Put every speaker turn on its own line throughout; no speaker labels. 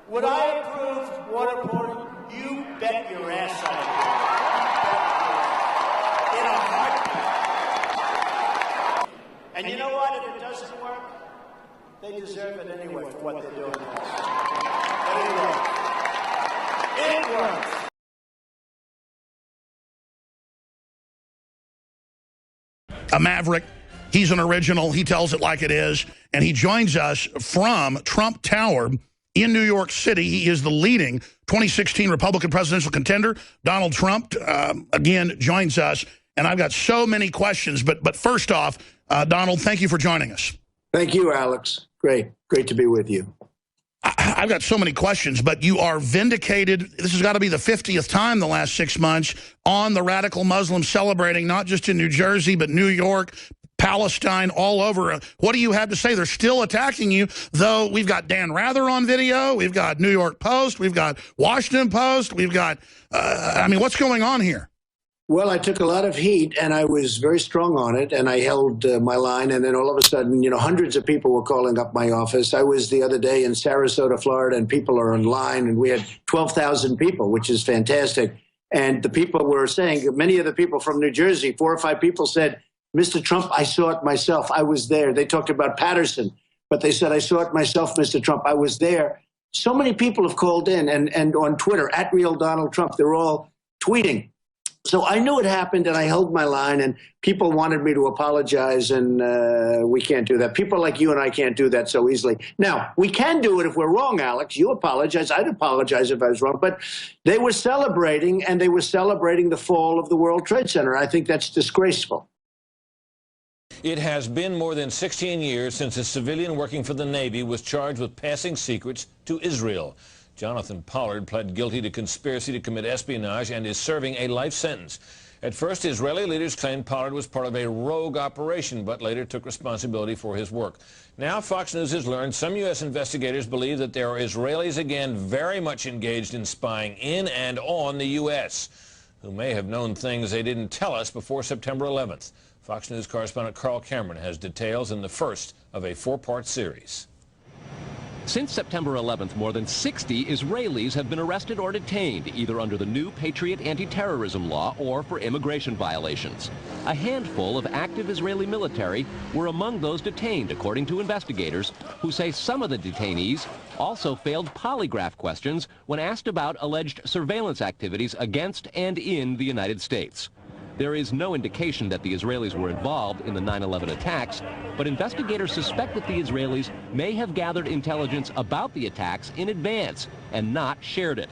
Would I approve waterboarding? You bet your ass I would. In a heartbeat. And you know what? If it doesn't work, they deserve it anyway for what they're doing. But it works.
A maverick. He's an original. He tells it like it is. And he joins us from Trump Tower in New York City. He is the leading 2016 Republican presidential contender. Donald Trump, again, joins us. And I've got so many questions. But first off, Donald, thank you for joining us.
Thank you, Alex. Great to be with you.
I've got so many questions, but you are vindicated. This has got to be the 50th time the last 6 months on the radical Muslims celebrating, not just in New Jersey, but New York, Palestine, all over. What do you have to say? They're still attacking you, though we've got Dan Rather on video. We've got New York Post. We've got Washington Post. We've got, I mean, what's going on here?
Well, I took a lot of heat, and I was very strong on it, and I held my line, and then all of a sudden, hundreds of people were calling up my office. I was the other day in Sarasota, Florida, and people are in line, and we had 12,000 people, which is fantastic. And the people were saying, many of the people from New Jersey, 4 or 5 people said, Mr. Trump, I saw it myself. I was there. They talked about Patterson, but they said, I saw it myself, Mr. Trump. I was there. So many people have called in, and on Twitter, @RealDonaldTrump, they're all tweeting. So I knew it happened, and I held my line, and people wanted me to apologize, and we can't do that. People like you and I can't do that so easily. Now, we can do it if we're wrong, Alex. You apologize. I'd apologize if I was wrong. But they were celebrating, and they were celebrating the fall of the World Trade Center. I think that's disgraceful.
It has been more than 16 years since a civilian working for the Navy was charged with passing secrets to Israel. Jonathan Pollard pled guilty to conspiracy to commit espionage and is serving a life sentence. At first, Israeli leaders claimed Pollard was part of a rogue operation, but later took responsibility for his work. Now, Fox News has learned some U.S. investigators believe that there are Israelis again very much engaged in spying in and on the U.S., who may have known things they didn't tell us before September 11th. Fox News correspondent Carl Cameron has details in the first of a 4-part series.
Since September 11th, more than 60 Israelis have been arrested or detained, either under the new Patriot anti-terrorism law or for immigration violations. A handful of active Israeli military were among those detained, according to investigators, who say some of the detainees also failed polygraph questions when asked about alleged surveillance activities against and in the United States. There is no indication that the Israelis were involved in the 9/11 attacks, but investigators suspect that the Israelis may have gathered intelligence about the attacks in advance and not shared it.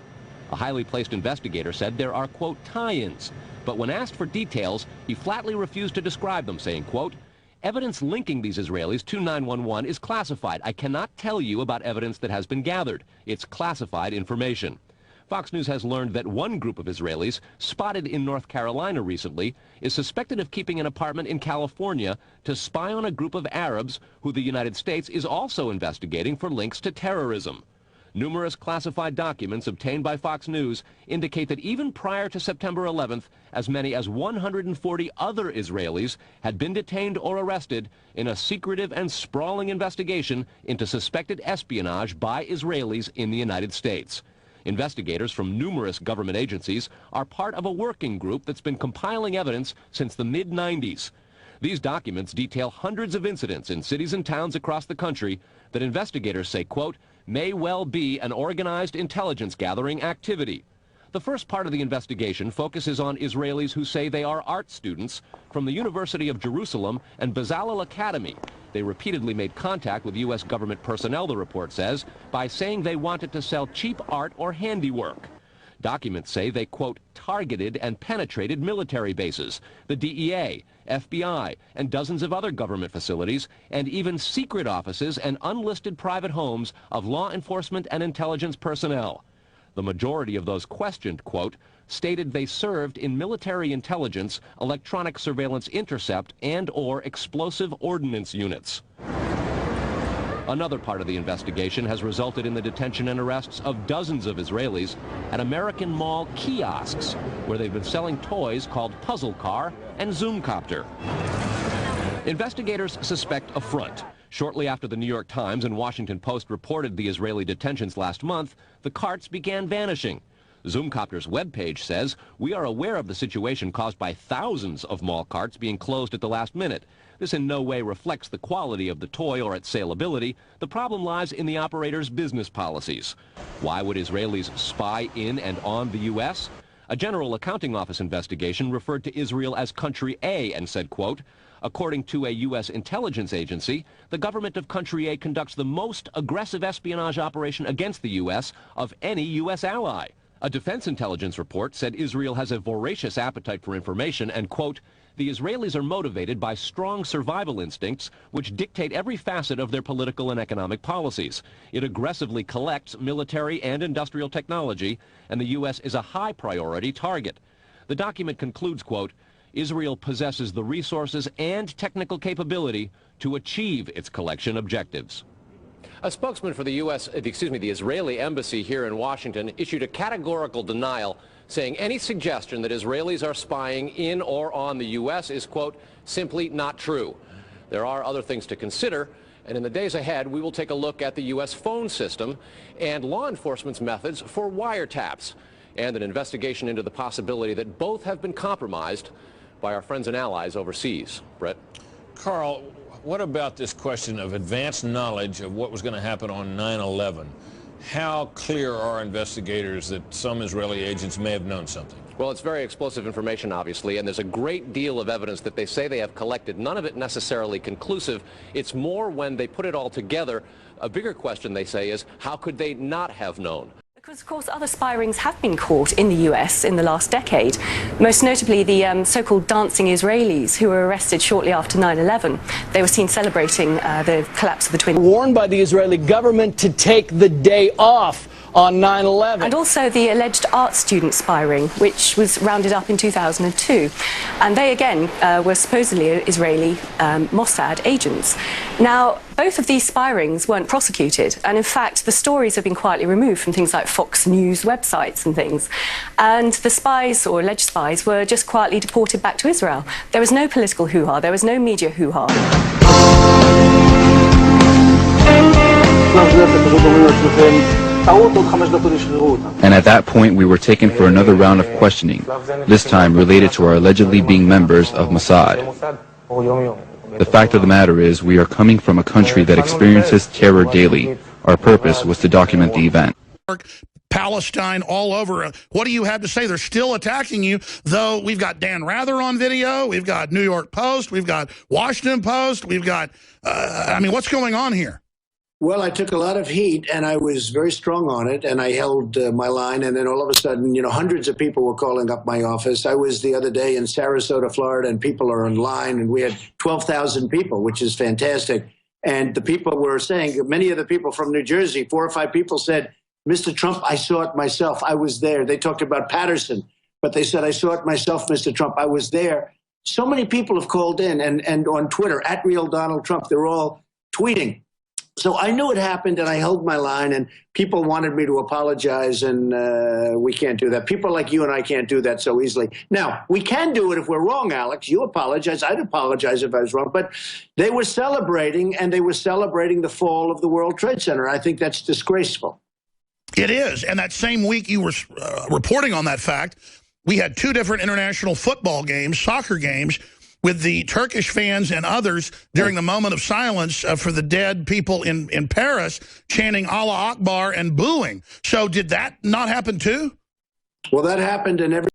A highly placed investigator said there are, quote, tie-ins, but when asked for details, he flatly refused to describe them, saying, quote, evidence linking these Israelis to 9/11 is classified. I cannot tell you about evidence that has been gathered. It's classified information. Fox News has learned that one group of Israelis, spotted in North Carolina recently, is suspected of keeping an apartment in California to spy on a group of Arabs who the United States is also investigating for links to terrorism. Numerous classified documents obtained by Fox News indicate that even prior to September 11th, as many as 140 other Israelis had been detained or arrested in a secretive and sprawling investigation into suspected espionage by Israelis in the United States. Investigators from numerous government agencies are part of a working group that's been compiling evidence since the mid-90s. These documents detail hundreds of incidents in cities and towns across the country that investigators say, quote, may well be an organized intelligence gathering activity. The first part of the investigation focuses on Israelis who say they are art students from the University of Jerusalem and Bezalel Academy. They repeatedly made contact with U.S. government personnel, the report says, by saying they wanted to sell cheap art or handiwork. Documents say they, quote, targeted and penetrated military bases, the DEA, FBI, and dozens of other government facilities, and even secret offices and unlisted private homes of law enforcement and intelligence personnel. The majority of those questioned, quote, stated they served in military intelligence, electronic surveillance intercept, and/or explosive ordnance units. Another part of the investigation has resulted in the detention and arrests of dozens of Israelis at American Mall kiosks, where they've been selling toys called Puzzle Car and Zoomcopter. Investigators suspect a front. Shortly after the New York Times and Washington Post reported the Israeli detentions last month, the carts began vanishing. Zoomcopter's webpage says, "We are aware of the situation caused by thousands of mall carts being closed at the last minute. This in no way reflects the quality of the toy or its saleability. The problem lies in the operator's business policies." Why would Israelis spy in and on the U.S.? A General Accounting Office investigation referred to Israel as Country A and said, quote, "According to a U.S. intelligence agency, the government of Country A conducts the most aggressive espionage operation against the U.S. of any U.S. ally." A defense intelligence report said Israel has a voracious appetite for information and, quote, "The Israelis are motivated by strong survival instincts which dictate every facet of their political and economic policies. It aggressively collects military and industrial technology, and the U.S. is a high priority target." The document concludes, quote, "Israel possesses the resources and technical capability to achieve its collection objectives." A spokesman for the the Israeli embassy here in Washington issued a categorical denial, saying any suggestion that Israelis are spying in or on the U.S. is, quote, "simply not true." There are other things to consider, and in the days ahead, we will take a look at the U.S. phone system and law enforcement's methods for wiretaps, and an investigation into the possibility that both have been compromised by our friends and allies overseas. Brett?
Carl, what about this question of advanced knowledge of what was going to happen on 9/11? How clear are investigators that some Israeli agents may have known something?
Well, it's very explosive information, obviously, and there's a great deal of evidence that they say they have collected, none of it necessarily conclusive. It's more when they put it all together. A bigger question, they say, is how could they not have known?
Because, of course, other spy rings have been caught in the US in the last decade, most notably the so-called dancing Israelis who were arrested shortly after 9/11. They were seen celebrating the collapse of the Twin.
Warned by the Israeli government to take the day off on 9/11.
And also the alleged art student spy ring, which was rounded up in 2002. And they, again, were supposedly Israeli Mossad agents. Now, both of these spy rings weren't prosecuted. And in fact, the stories have been quietly removed from things like Fox News websites and things. And the spies, or alleged spies, were just quietly deported back to Israel. There was no political hoo-ha. There was no media hoo-ha.
And at that point, we were taken for another round of questioning, this time related to our allegedly being members of Mossad. The fact of the matter is, we are coming from a country that experiences terror daily. Our purpose was to document the event.
Palestine, all over. What do you have to say? They're still attacking you, though we've got Dan Rather on video, we've got New York Post, we've got Washington Post, we've got, I mean, what's going on here?
Well, I took a lot of heat, and I was very strong on it, and I held my line, and then all of a sudden, hundreds of people were calling up my office. I was the other day in Sarasota, Florida, and people are in line, and we had 12,000 people, which is fantastic. And the people were saying, many of the people from New Jersey, 4 or 5 people said, "Mr. Trump, I saw it myself. I was there." They talked about Patterson, but they said, "I saw it myself, Mr. Trump. I was there." So many people have called in, and on Twitter, @RealDonaldTrump, they're all tweeting. So I knew it happened, and I held my line, and people wanted me to apologize, and we can't do that. People like you and I can't do that so easily. Now, we can do it if we're wrong, Alex. You apologize. I'd apologize if I was wrong. But they were celebrating, and they were celebrating the fall of the World Trade Center. I think that's disgraceful.
It is, and that same week you were reporting on that fact, we had 2 different international football games, soccer games, with the Turkish fans and others during the moment of silence for the dead people in Paris chanting Allah Akbar and booing. So did that not happen too?
Well, that happened in every